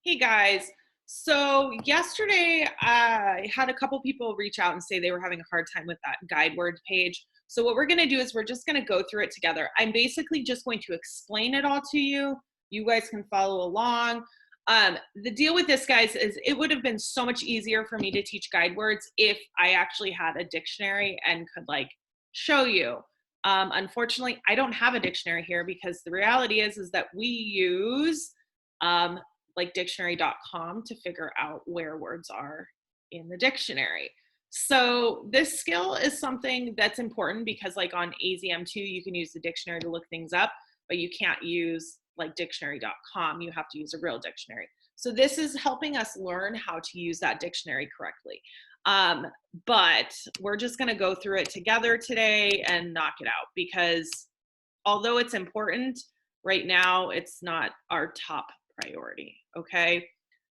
Hey guys, so yesterday I had a couple people reach out and say they were having a hard time with that guide word page. So what we're going to do is we're just going to go through it together. I'm basically just going to explain it all to you. You guys can follow along. The deal with this, guys, is it would have been so much easier for me to teach guide words if I actually had a dictionary and could like show you. Unfortunately, I don't have a dictionary here because the reality is that we use like dictionary.com to figure out where words are in the dictionary. So this skill is something that's important because like on AZM2, you can use the dictionary to look things up, but you can't use like dictionary.com. You have to use a real dictionary. So this is helping us learn how to use that dictionary correctly. But we're just gonna go through it together today and knock it out because although it's important, right now it's not our top priority, okay?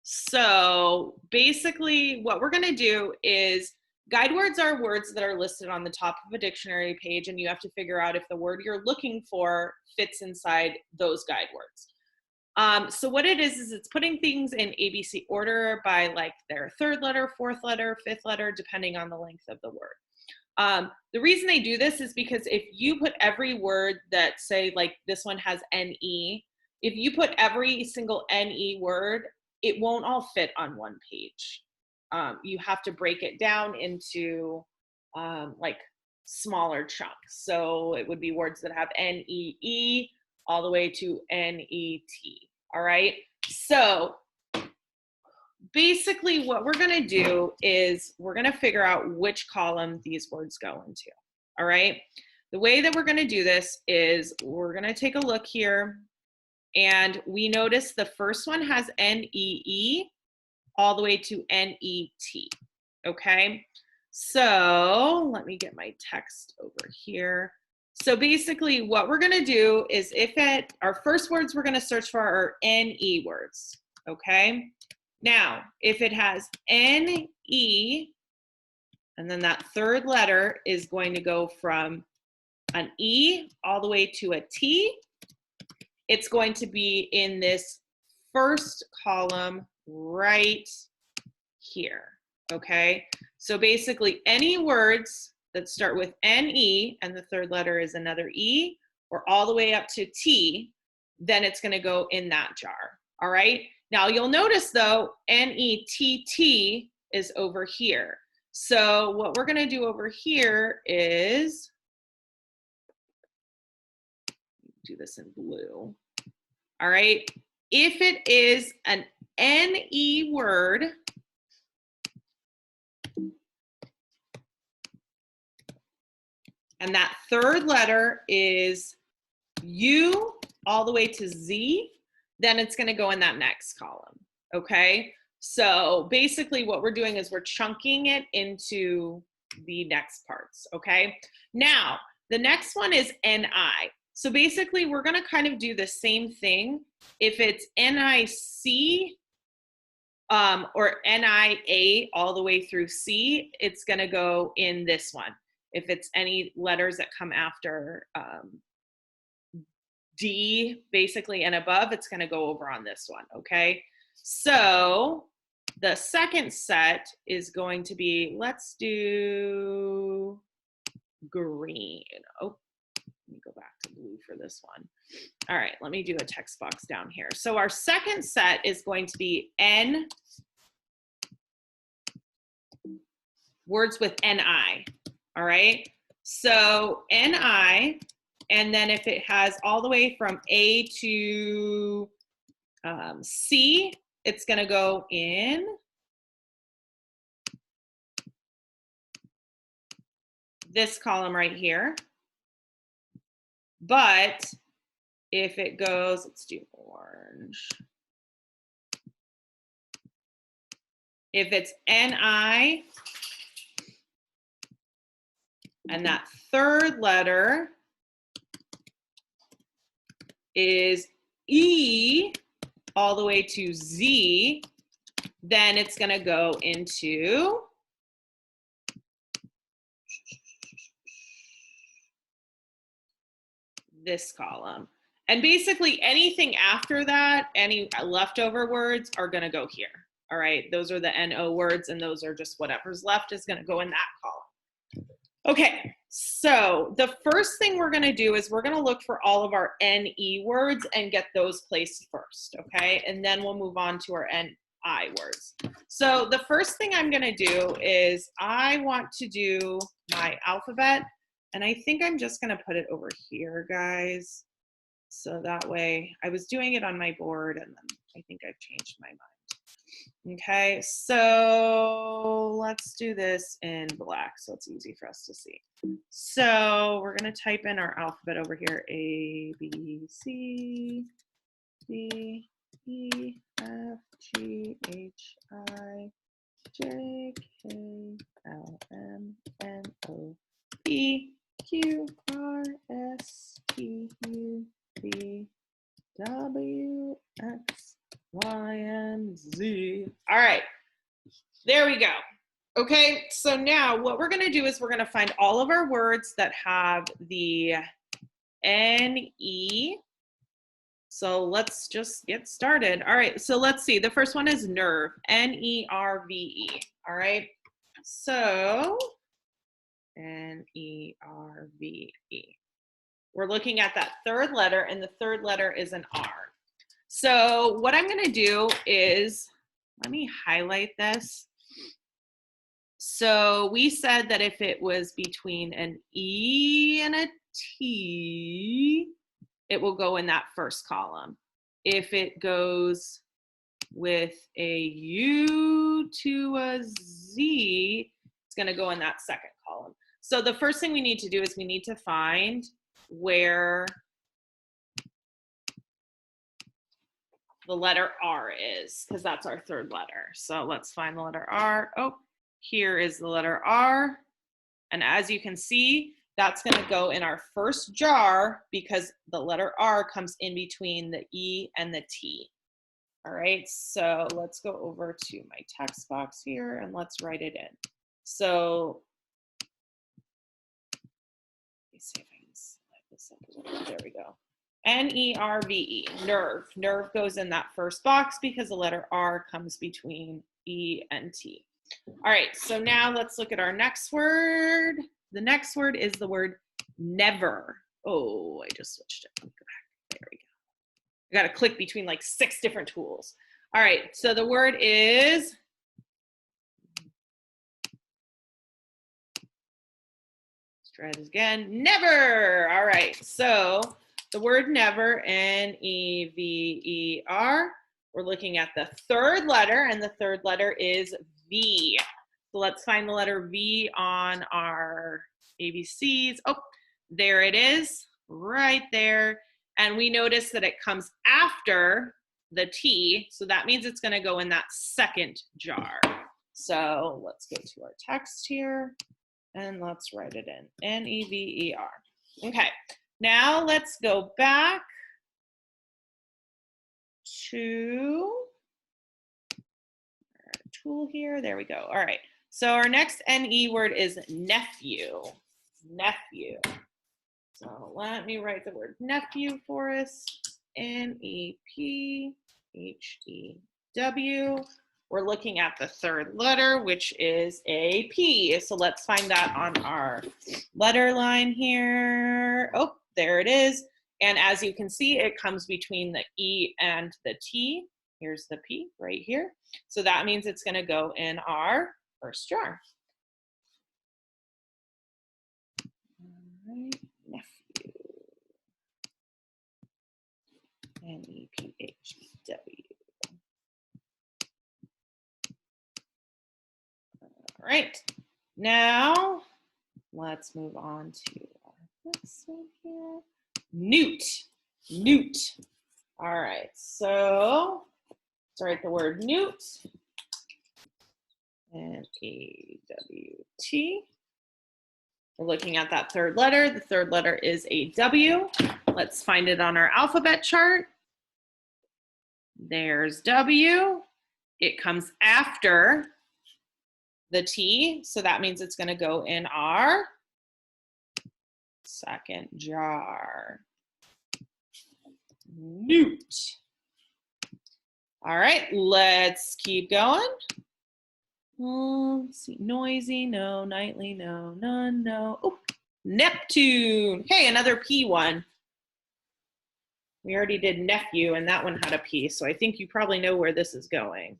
So basically what we're gonna do is guide words are words that are listed on the top of a dictionary page, and you have to figure out if the word you're looking for fits inside those guide words. So what it is it's putting things in ABC order by like their third letter, fourth letter, fifth letter, depending on the length of the word. The reason they do this is because if you put every word that say like this one has NE, if you put every single NE word, it won't all fit on one page. You have to break it down into like smaller chunks. So it would be words that have NEE all the way to NET. All right. So basically what we're going to do is we're going to figure out which column these words go into. All right. The way that we're going to do this is we're going to take a look here, and we notice the first one has NEE all the way to NET. Okay. So let me get my text over here. So basically what we're going to do is our first words we're going to search for are NE words. Okay. Now, if it has NE, and then that third letter is going to go from an E all the way to a T, it's going to be in this first column right here, okay? So basically any words that start with NE and the third letter is another E, or all the way up to T, then it's gonna go in that jar, all right? Now you'll notice though, NETT is over here. So what we're gonna do over here is, do this in blue, all right? If it is an NE word, and that third letter is U all the way to Z, then it's gonna go in that next column, okay? So basically what we're doing is we're chunking it into the next parts, okay? Now, the next one is NI. So basically we're gonna kind of do the same thing. If it's NIC or NIA all the way through C, it's gonna go in this one. If it's any letters that come after D basically and above, it's gonna go over on this one, okay? So the second set is going to be, let's do green. Oh, let me go back to blue for this one. All right, let me do a text box down here. So our second set is going to be N, words with NI, all right? So NI, and then if it has all the way from A to C, it's gonna go in this column right here. But if it goes, let's do orange. If it's NI, and that third letter is E all the way to Z, then it's gonna go into this column. And basically anything after that, any leftover words are gonna go here. All right, those are the NO words, and those are just whatever's left is gonna go in that column. Okay, so the first thing we're gonna do is we're gonna look for all of our NE words and get those placed first, okay? And then we'll move on to our NI words. So the first thing I'm gonna do is I want to do my alphabet, and I think I'm just gonna put it over here, guys. So that way, I was doing it on my board, and then I think I've changed my mind. Okay, so let's do this in black so it's easy for us to see. So we're gonna type in our alphabet over here, A, B, C, D, E, F, G, H, I, J, K, L, M, N, O, P, Q, R, S, T, U, V, W, X, Y, and Z. All right, there we go. Okay, so now what we're gonna do is we're gonna find all of our words that have the NE. So let's just get started. All right, so let's see. The first one is nerve, N-E-R-V-E. All right, so N-E-R-V-E. We're looking at that third letter, and the third letter is an R. So what I'm gonna do is, let me highlight this. So we said that if it was between an E and a T, it will go in that first column. If it goes with a U to a Z, it's gonna go in that second column. So the first thing we need to do is we need to find where the letter R is, because that's our third letter. So let's find the letter R. Oh, here is the letter R. And as you can see, that's gonna go in our first jar because the letter R comes in between the E and the T. All right, so let's go over to my text box here and let's write it in. So, let me see if I can slide this up a little bit. There we go. N-E-R-V-E, nerve. Nerve goes in that first box because the letter R comes between E and T. All right, so now let's look at our next word. The next word is the word never. Oh, I just switched it. Let me go back. There we go. I got to click between like 6 different tools. All right, so the word is, let's try this again, never. All right, so the word never, N-E-V-E-R. We're looking at the third letter, and the third letter is V. So let's find the letter V on our ABCs. Oh, there it is, right there. And we notice that it comes after the T, so that means it's gonna go in that second jar. So let's go to our text here, and let's write it in, N-E-V-E-R. Okay, now let's go back to our tool here. There we go. All right. So our next NE word is nephew. Nephew. So let me write the word nephew for us. N-E-P-H-E-W. We're looking at the third letter, which is a P. So let's find that on our letter line here. Oh, there it is. And as you can see, it comes between the E and the T. Here's the P right here. So that means it's going to go in our first jar. All right, nephew. N-E-P-H-E-W. All right, now let's move on to our next one here. Newt. Newt. All right, so let's write the word newt. N-E-W-T. We're looking at that third letter. The third letter is a W. Let's find it on our alphabet chart. There's W. It comes after the T, so that means it's going to go in our second jar. Newt. All right, let's keep going. Let's see, noisy, no, nightly, no, none, no. Oh, Neptune. Hey, another P one. We already did nephew, and that one had a P, so I think you probably know where this is going.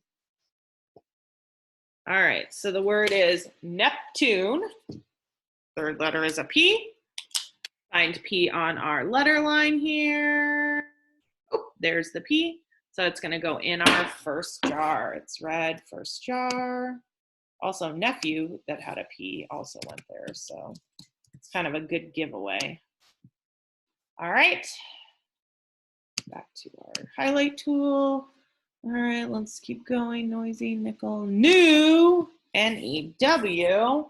All right, so the word is Neptune. Third letter is a P. Find P on our letter line here. Oh, there's the P. So it's going to go in our first jar. It's red, first jar. Also, nephew that had a P also went there. So it's kind of a good giveaway. All right. Back to our highlight tool. All right, let's keep going. Noisy, nickel, new, N-E-W.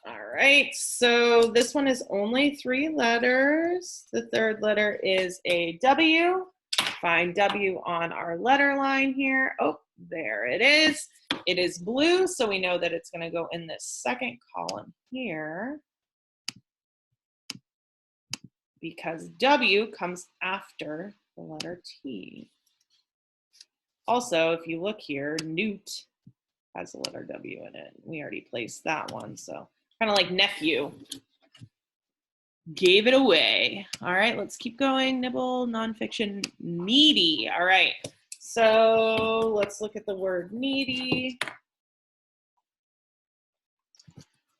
All right, so this one is only 3 letters. The third letter is a W. Find W on our letter line here. Oh, there it is. It is blue, so we know that it's going to go in this second column here because W comes after the letter T. Also, if you look here, Newt has the letter W in it. We already placed that one, so kind of like nephew. Gave it away. All right, let's keep going. Nibble, nonfiction, needy. All right, so let's look at the word needy.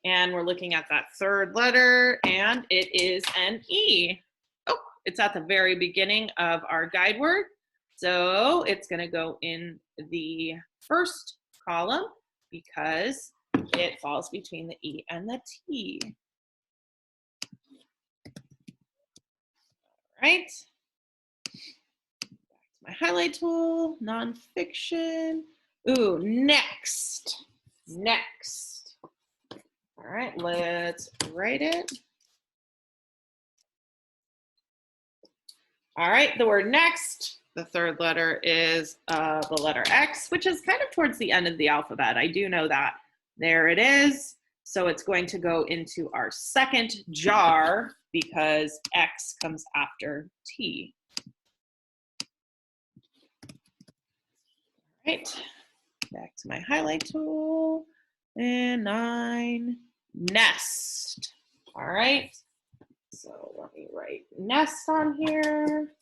And we're looking at that third letter, and it is an E. Oh, it's at the very beginning of our guide word. So it's going to go in the first column because it falls between the E and the T. All right. Back to my highlight tool, nonfiction. Ooh, next. Next. All right, let's write it. All right, the word next, the third letter is the letter X, which is kind of towards the end of the alphabet. I do know that. There it is. So it's going to go into our second jar because X comes after T. All right, back to my highlight tool. And 9, nest. All right. So let me write nest on here.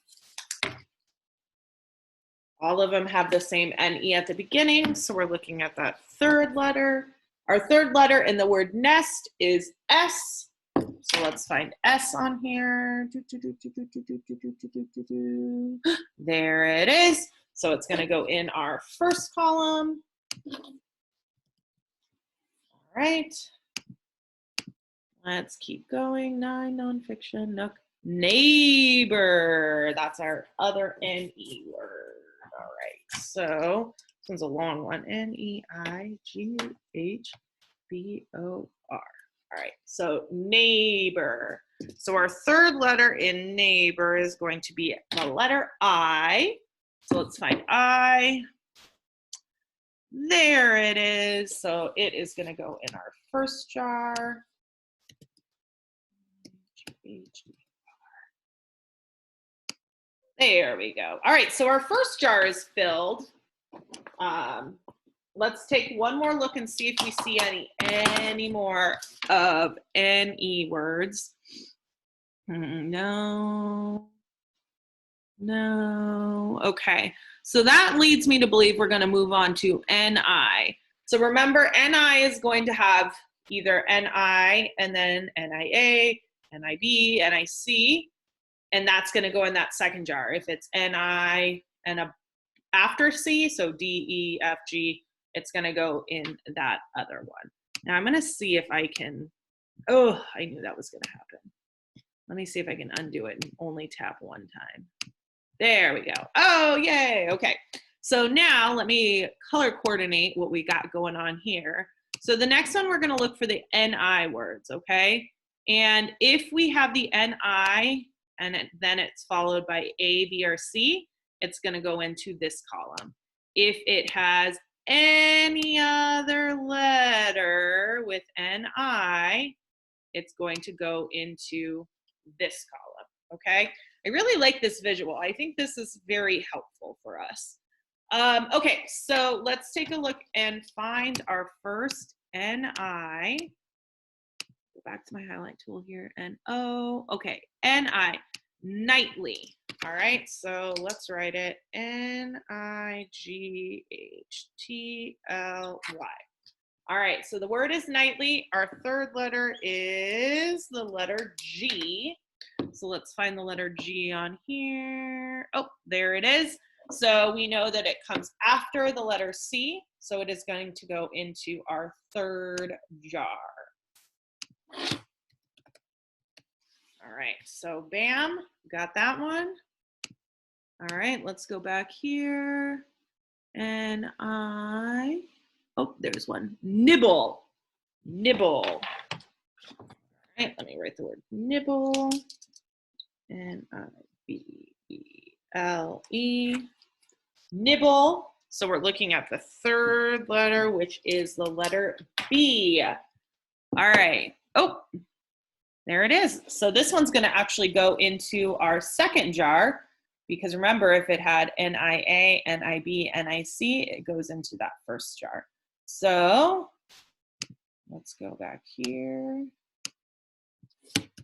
All of them have the same N-E at the beginning, so we're looking at that third letter. Our third letter in the word nest is S. So let's find S on here. There it is. So it's going to go in our first column. All right. Let's keep going. 9, nonfiction, nook, neighbor. That's our other N-E word. All right, so this one's a long one. N-E-I-G-H-B-O-R. All right, so neighbor. So our third letter in neighbor is going to be the letter I. So let's find I. There it is. So it is going to go in our first jar. There we go. All right, so our first jar is filled. Let's take one more look and see if we see any more of N-E words. No. Okay, so that leads me to believe we're going to move on to N-I. So remember, N-I is going to have either N-I and then N-I-A, N-I-B, N-I-C, and that's going to go in that second jar. If it's N-I and after C, so D, E, F, G, it's going to go in that other one. Now I'm going to see if I can, oh, I knew that was going to happen. Let me see if I can undo it and only tap one time. There we go. Oh, yay. Okay. So now let me color coordinate what we got going on here. So the next one, we're going to look for the N-I words, okay? And if we have the N-I and then it's followed by A, B, or C, it's going to go into this column. If it has any other letter with N-I, it's going to go into this column, okay? I really like this visual. I think this is very helpful for us. Okay, so let's take a look and find our first NI. Go back to my highlight tool here. NO. Okay, NI, nightly. All right, so let's write it Nightly. All right, so the word is nightly. Our third letter is the letter G. So let's find the letter G on here. Oh, there it is. So we know that it comes after the letter C. So it is going to go into our third jar. All right, so bam, got that one. All right, let's go back here. And oh, there's one. Nibble. Nibble. All right, let me write the word nibble. Nibble. Nibble. So we're looking at the third letter, which is the letter B. All right. Oh, there it is. So this one's going to actually go into our second jar, because remember, if it had NIA, NIB, NIC, it goes into that first jar. So let's go back here.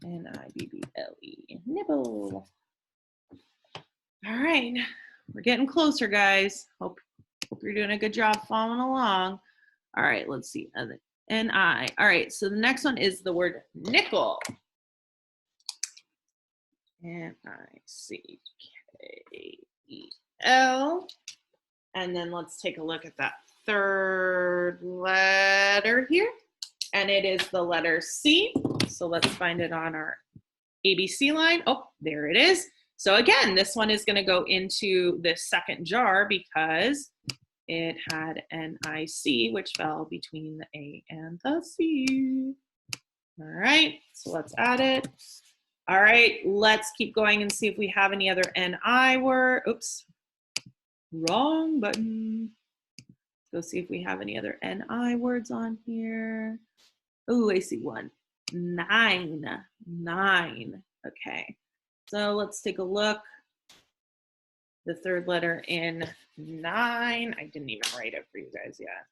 NIBBLE, nibble. All right, we're getting closer, guys. Hope you're doing a good job following along. All right, let's see. NI. All right, so the next one is the word nickel. NICKEL. And then let's take a look at that third letter here. And it is the letter C. So let's find it on our ABC line. Oh, there it is. So again, this one is going to go into this second jar because it had NIC, which fell between the A and the C. All right, so let's add it. All right, let's keep going and see if we have any other NI word. Oops, wrong button. Let's go see if we have any other NI words on here. Oh, I see one. 9. Okay, so let's take a look. The third letter in 9. I didn't even write it for you guys yet.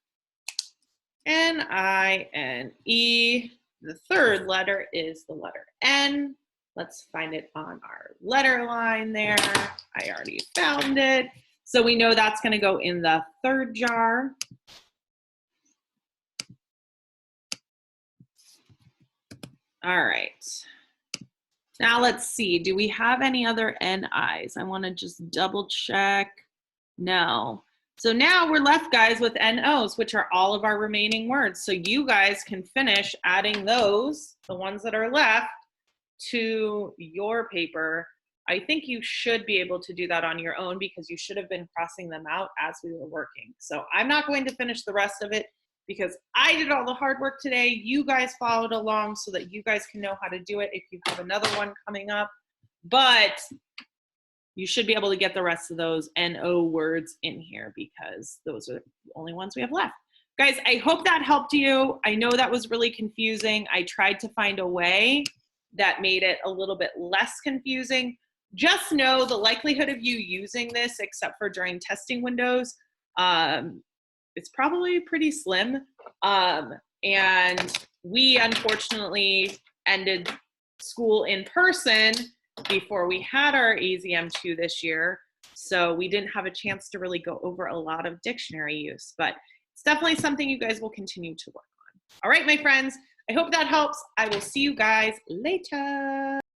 NINE. The third letter is the letter N. Let's find it on our letter line there. I already found it. So we know that's going to go in the third jar. All right. Now let's see. Do we have any other NIs? I want to just double check. No. So now we're left, guys, with NOs, which are all of our remaining words. So you guys can finish adding those, the ones that are left, to your paper. I think you should be able to do that on your own because you should have been crossing them out as we were working. So I'm not going to finish the rest of it because I did all the hard work today. You guys followed along so that you guys can know how to do it if you have another one coming up. But you should be able to get the rest of those NO words in here because those are the only ones we have left. Guys, I hope that helped you. I know that was really confusing. I tried to find a way that made it a little bit less confusing. Just know the likelihood of you using this, except for during testing windows, it's probably pretty slim. And we unfortunately ended school in person before we had our AZM2 this year. So we didn't have a chance to really go over a lot of dictionary use, but it's definitely something you guys will continue to work on. All right, my friends, I hope that helps. I will see you guys later.